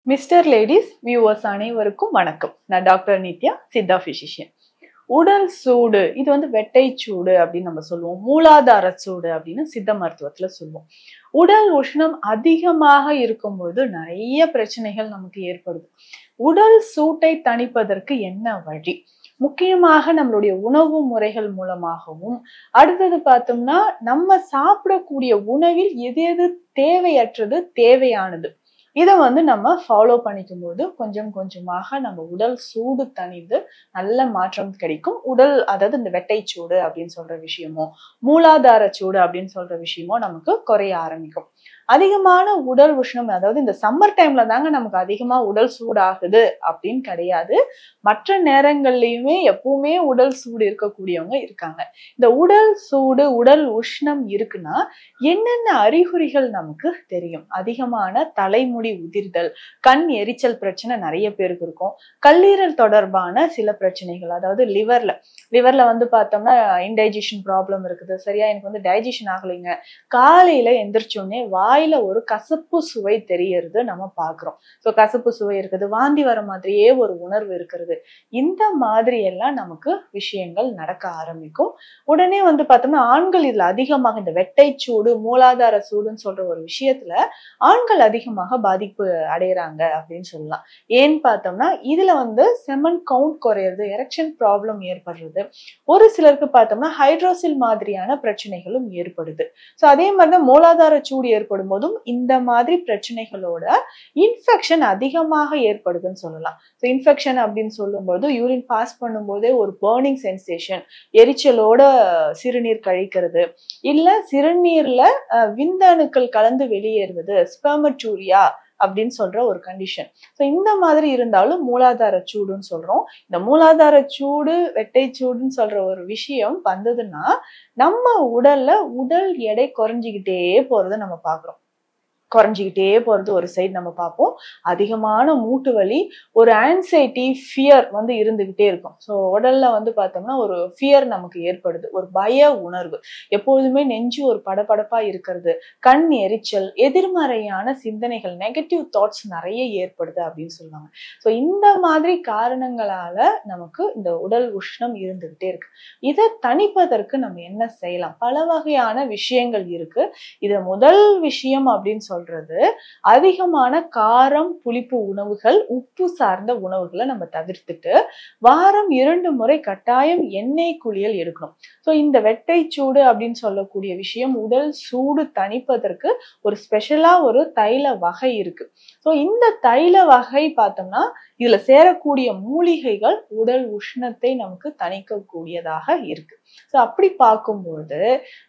Mister ladies viewers அனைவருக்கும் வணக்கம். நான் டாக்டர் நித்யா, சித்தா பிசிஷியன். உடல் சூடு இது வந்து வெட்டை சூடு அப்படின்னு நம்ம சொல்லுவோம். மூலாதார சூடு அப்படின்னு சித்த மருத்துவத்துல சொல்லுவோம். உடல் உஷ்ணம் அதிகமாக இருக்கும்பொழுது நிறைய பிரச்சனைகள் நமக்கு ஏற்படுது. உடல் சூட்டை தணிப்பதற்கு என்ன வழி? முக்கியமாக நம்மளுடைய உணவு முறைகள் மூலமாகவும், அடுத்தது பார்த்தோம்னா நம்ம சாப்பிடக்கூடிய உணவில் எது எது தேவையற்றது, தேவையானது, இதை வந்து நம்ம ஃபாலோ பண்ணிக்கும் போது கொஞ்சம் கொஞ்சமாக நம்ம உடல் சூடு தணிந்து நல்ல மாற்றம் கிடைக்கும். உடல் அதாவது இந்த வெட்டை சூடு அப்படின்னு சொல்ற விஷயமோ, மூலாதார சூடு அப்படின்னு சொல்ற விஷயமோ நமக்கு குறைய ஆரம்பிக்கும். அதிகமான உடல் உஷ்ணம், அதாவது இந்த சம்மர் டைம்ல தாங்க நமக்கு அதிகமா உடல் சூடாகுது அப்படின்னு கிடையாது. மற்ற நேரங்கள்லயுமே எப்பவுமே உடல் சூடு இருக்கக்கூடியவங்க இருக்காங்க. இந்த உடல் சூடு, உடல் உஷ்ணம் இருக்குன்னா என்னென்ன அறிகுறிகள் நமக்கு தெரியும்? அதிகமான தலைமுடி உதிர்தல், கண் எரிச்சல் பிரச்சனை நிறைய பேருக்கு இருக்கும். கல்லீரல் தொடர்பான சில பிரச்சனைகள், அதாவது லிவர்ல வந்து பார்த்தோம்னா இன்டைஜஷன் ப்ராப்ளம் இருக்குது. சரியா எனக்கு வந்து டைஜஷன் ஆகலைங்க. காலையில எந்திரிச்சோடனே வாயில ஒரு கசப்பு சுவை தெரியறது நம்ம பாக்குறோம். சோ கசப்பு சுவை இருக்குது, வாந்தி வர மாதிரியே ஒரு உணர்வு இருக்கிறது. இந்த மாதிரி எல்லாம் நமக்கு விஷயங்கள் நடக்க ஆரம்பிக்கும். உடனே வந்து பார்த்தோம்னா ஆண்கள் இதுல அதிகமாக இந்த வெட்டை சூடு, மூலாதார சூடுன்னு சொல்ற ஒரு விஷயத்துல ஆண்கள் அதிகமாக பாதிப்பு அடையறாங்க அப்படின்னு சொல்லலாம். ஏன்னு பார்த்தோம்னா இதுல வந்து செமன் கவுண்ட் குறையிறது, எரெக்ஷன் ப்ராப்ளம் ஏற்படுறது, ஒரு சிலருக்கு பார்த்தோம்னா ஹைட்ரோசில் மாதிரியான பிரச்சனைகளும் ஏற்படுது. சோ அதே மாதிரிதான் மூலாதார சூடு ஏற்படும் போதும் இந்த மாதிரி பிரச்சனைகளோட இன்ஃபெக்ஷன் அதிகமாக ஏற்படுதுன்னு சொல்லலாம். ஸோ இன்ஃபெக்ஷன் அப்படின்னு சொல்லும்போது யூரின் பாஸ் பண்ணும்போதே ஒரு பர்னிங் சென்சேஷன், எரிச்சலோட சிறுநீர் கழிக்கிறது, இல்ல சிறுநீர்ல விந்தணுக்கள் கலந்து வெளியேறுவது, ஸ்பெர்மட்டூரியா அப்படின்னு சொல்ற ஒரு கண்டிஷன். ஸோ இந்த மாதிரி இருந்தாலும் மூலாதார சூடுன்னு சொல்றோம். இந்த மூலாதார சூடு, வெட்டை சூடுன்னு சொல்ற ஒரு விஷயம் வந்ததுன்னா நம்ம உடல்ல உடல் எடை குறைஞ்சிக்கிட்டே போறதை நம்ம பாக்குறோம். குறைஞ்சிக்கிட்டே போறது ஒரு சைடு நம்ம பார்ப்போம். அதிகமான மூட்டு வலி, ஒரு ஆன்சைட்டி, ஃபியர் வந்து இருந்துகிட்டே இருக்கும். ஸோ உடல்ல வந்து பார்த்தோம்னா ஒரு ஃபியர் நமக்கு ஏற்படுது, ஒரு பய உணர்வு, எப்பொழுதுமே நெஞ்சு ஒரு படபடப்பா இருக்கிறது, கண் எரிச்சல், எதிர்மறையான சிந்தனைகள், நெகட்டிவ் தாட்ஸ் நிறைய ஏற்படுது அப்படின்னு சொல்லுவாங்க. ஸோ இந்த மாதிரி காரணங்களால நமக்கு இந்த உடல் உஷ்ணம் இருந்துகிட்டே இருக்கு. இதை தணிப்பதற்கு நம்ம என்ன செய்யலாம்? பல வகையான விஷயங்கள் இருக்கு. இது முதல் விஷயம் அப்படின்னு சொல்றது, அதிகமான காரம், புளிப்பு உணவுகள், உப்பு சார்ந்த உணவுகளை நம்ம தவிர்த்துட்டு வாரம் 2 முறை கட்டாயம் எண்ணெய் குளியல் எடுக்கணும். சோ இந்த வெட்டை சூடு அப்படின்னு சொல்லக்கூடிய விஷயம் உடல் சூடு தணிப்பதற்கு ஒரு ஸ்பெஷலா ஒரு தைல வகை இருக்கு. சோ இந்த தைல வகை பார்த்தோம்னா இதுல சேரக்கூடிய மூலிகைகள் உடல் உஷ்ணத்தை நமக்கு தணிக்கக்கூடியதாக இருக்கு. சோ அப்படி பார்க்கும்போது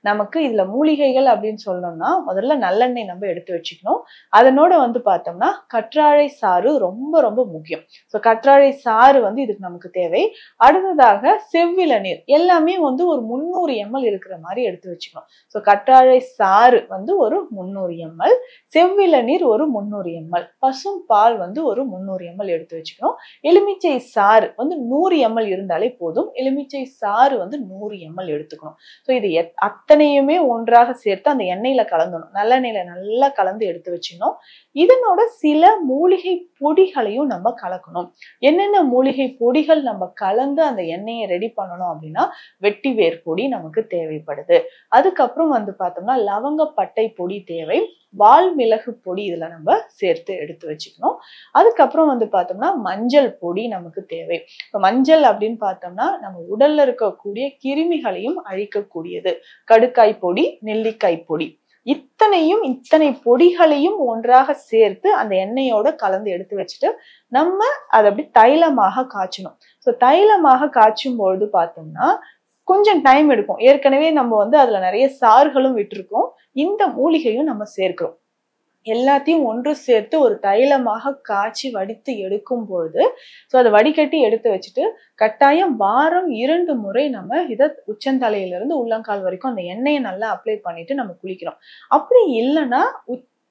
நமக்கு இதுல மூலிகைகள் அப்படின்னு சொல்லணும்னா முதல்ல நல்லெண்ணெய் நம்ம எடுத்து வச்சுக்கணும். அதனோட வந்து பார்த்தோம்னா கற்றாழை சாறு ரொம்ப ரொம்ப முக்கியம். சோ கற்றாழை சாறு வந்து இதுக்கு நமக்கு தேவை. அடுத்ததாக செவ்விளநீர், எல்லாமே வந்து ஒரு 300 ml இருக்கிற மாதிரி எடுத்து வச்சுக்கணும். சோ கற்றாழை சாறு வந்து ஒரு 300 ml, செவ்விளநீர் ஒரு 300 ml, பசும் பால் வந்து ஒரு 300 ml எடுத்து வச்சுக்கணும். எலுமிச்சை சாறு வந்து 100 ml இருந்தாலே போதும். எலுமிச்சை சாறு வந்து 100 ml எடுத்துக்கணும். சோ இது அத்தனையுமே ஒன்றாக சேர்த்து அந்த எண்ணெயில கலந்துடணும். நல்லெண்ணெயில நல்லா கலந்து எடுத்து வச்சிடணும். இதனோட சில மூலிகை பொடிகளையும் நம்ம கலக்கணும். என்னென்ன மூலிகை பொடிகள் நம்ம கலந்து அந்த எண்ணெயை ரெடி பண்ணணும் அப்படின்னா, வெட்டிவேர் பொடி நமக்கு தேவைப்படுது. அதுக்கப்புறம் வந்து பார்த்தோம்னா லவங்கப்பட்டை பொடி தேவை, வால் மிளகு பொடி இதுல நம்ம சேர்த்து எடுத்து வச்சுக்கணும். அதுக்கப்புறம் வந்து பார்த்தோம்னா மஞ்சள் பொடி நமக்கு தேவை. மஞ்சள் அப்படின்னு பார்த்தோம்னா நம்ம உடல்ல இருக்கக்கூடிய கிருமிகளையும் அழிக்கக்கூடியது. கடுக்காய் பொடி, நெல்லிக்காய் பொடி, இத்தனை பொடிகளையும் ஒன்றாக சேர்த்து அந்த எண்ணெயோட கலந்து எடுத்து வச்சுட்டு நம்ம அதை அப்படி தைலமாக காய்ச்சணும். ஸோ தைலமாக காய்ச்சும் பொழுது பார்த்தோம்னா கொஞ்சம் டைம் எடுக்கும். ஏற்கனவே நம்ம வந்து அதுல நிறைய சாறுகளும் விட்டுருக்கோம், இந்த மூலிகையும் நம்ம சேர்க்கிறோம். எல்லாத்தையும் ஒன்று சேர்த்து ஒரு தைலமாக காய்ச்சி வடித்து எடுக்கும் பொழுது, ஸோ அதை வடிகட்டி எடுத்து வச்சுட்டு கட்டாயம் வாரம் 2 முறை நம்ம இதை உச்சந்தலையில இருந்து உள்ளங்கால் வரைக்கும் அந்த எண்ணெயை நல்லா அப்ளை பண்ணிட்டு நம்ம குளிக்கிறோம். அப்படி இல்லைன்னா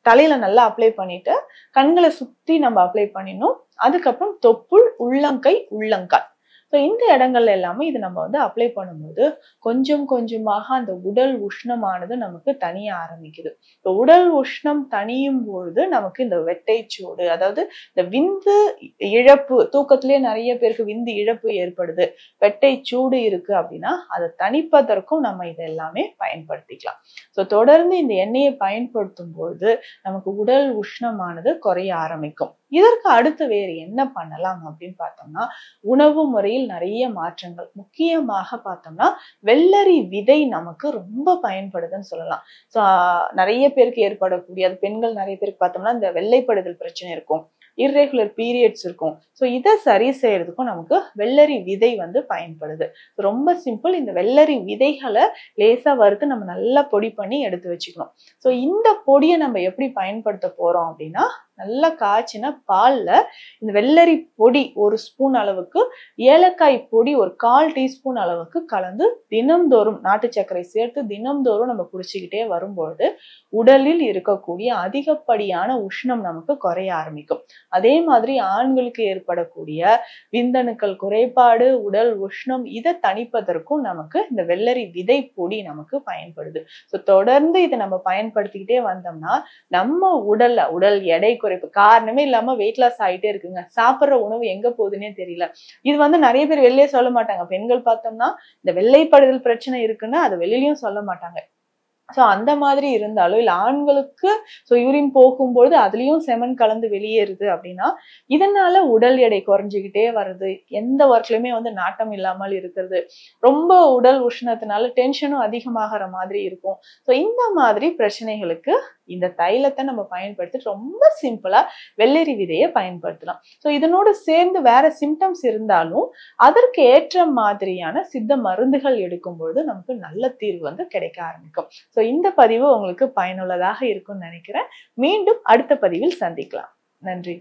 தலையில நல்லா அப்ளை பண்ணிட்டு கண்களை சுத்தி நம்ம அப்ளை பண்ணிடணும். அதுக்கப்புறம் தொப்புள், உள்ளங்கை, உள்ளங்கால், ஸோ இந்த இடங்கள்ல எல்லாமே இது நம்ம வந்து அப்ளை பண்ணும்போது கொஞ்சம் கொஞ்சமாக அந்த உடல் உஷ்ணமானது நமக்கு தனிய ஆரம்பிக்குது. இப்போ உடல் உஷ்ணம் தனியும் பொழுது நமக்கு இந்த வெட்டைச்சூடு, அதாவது இந்த விந்து இழப்பு, தூக்கத்திலேயே நிறைய பேருக்கு விந்து இழப்பு ஏற்படுது, வெட்டைச்சூடு இருக்கு அப்படின்னா அதை தணிப்பதற்கும் நம்ம இதை எல்லாமே பயன்படுத்திக்கலாம். ஸோ தொடர்ந்து இந்த எண்ணெயை பயன்படுத்தும் பொழுது நமக்கு உடல் உஷ்ணமானது குறைய ஆரம்பிக்கும். இதற்கு அடுத்து வேறு என்ன பண்ணலாம் அப்படின்னு பார்த்தோம்னா, உணவு முறையில் நிறைய மாற்றங்கள். முக்கியமாக பார்த்தோம்னா வெள்ளரி விதை நமக்கு ரொம்ப பயன்படுதுன்னு சொல்லலாம். ஸோ நிறைய பேருக்கு ஏற்படக்கூடிய, அது பெண்கள் நிறைய பேருக்கு பார்த்தோம்னா இந்த வெள்ளைப்படுதல் பிரச்சனை இருக்கும், இர்ரெகுலர் பீரியட்ஸ் இருக்கும். ஸோ இதை சரி செய்யறதுக்கும் நமக்கு வெள்ளரி விதை வந்து பயன்படுது. ரொம்ப சிம்பிள். இந்த வெள்ளரி விதைகளை லேசா வறுத்து நம்ம நல்லா பொடி பண்ணி எடுத்து வச்சுக்கணும். ஸோ இந்த பொடியை நம்ம எப்படி பயன்படுத்த போறோம் அப்படின்னா, நல்லா காய்ச்சின பால்ல இந்த வெள்ளரி பொடி 1 ஸ்பூன் அளவுக்கு, ஏலக்காய் பொடி 1/4 டீஸ்பூன் அளவுக்கு கலந்து தினம்தோறும் நாட்டு சர்க்கரை சேர்த்து தினம்தோறும் நம்ம குடிச்சுக்கிட்டே வரும்பொழுது உடலில் இருக்கக்கூடிய அதிகப்படியான உஷ்ணம் நமக்கு குறைய ஆரம்பிக்கும். அதே மாதிரி ஆண்களுக்கு ஏற்படக்கூடிய விந்தணுக்கள் குறைபாடு, உடல் உஷ்ணம், இதை தணிப்பதற்கும் நமக்கு இந்த வெள்ளரி விதை பொடி நமக்கு பயன்படுது. ஸோ தொடர்ந்து இதை நம்ம பயன்படுத்திக்கிட்டே வந்தோம்னா நம்ம உடல் எடை குறைப்பு காரணமே இல்லாம வெயிட் லாஸ் ஆகிட்டே இருக்குங்க. சாப்பிட்ற உணவு எங்க போகுதுன்னே தெரியல. இது வந்து நிறைய பேர் வெளியே சொல்ல மாட்டாங்க. பெண்கள் பார்த்தோம்னா இந்த வெள்ளைப்படுதல் பிரச்சனை இருக்குன்னா அதை வெளியிலயும் சொல்ல மாட்டாங்க. ஸோ அந்த மாதிரி இருந்தாலும், இல்லை ஆண்களுக்கு யூரின் போகும்பொழுது அதுலயும் செமன் கலந்து வெளியேறுது அப்படின்னா, இதனால உடல் எடை குறைஞ்சிக்கிட்டே வருது, எந்த ஒர்க்லயுமே வந்து நாட்டம் இல்லாமல் இருக்கிறது, ரொம்ப உடல் உஷ்ணத்தினால டென்ஷனும் அதிகமாகிற மாதிரி இருக்கும். ஸோ இந்த மாதிரி பிரச்சனைகளுக்கு இந்த தைலத்தை நம்ம பயன்படுத்தி ரொம்ப சிம்பிளா வெள்ளரி விதையை பயன்படுத்தலாம். ஸோ இதனோடு சேர்ந்து வேற சிம்டம்ஸ் இருந்தாலும் அதற்கு ஏற்ற மாதிரியான சித்த மருந்துகள் எடுக்கும்பொழுது நமக்கு நல்ல தீர்வு வந்து கிடைக்க ஆரம்பிக்கும். ஸோ இந்த பதிவு உங்களுக்கு பயனுள்ளதாக இருக்கும்னு நினைக்கிறேன். மீண்டும் அடுத்த பதிவில் சந்திக்கலாம். நன்றி.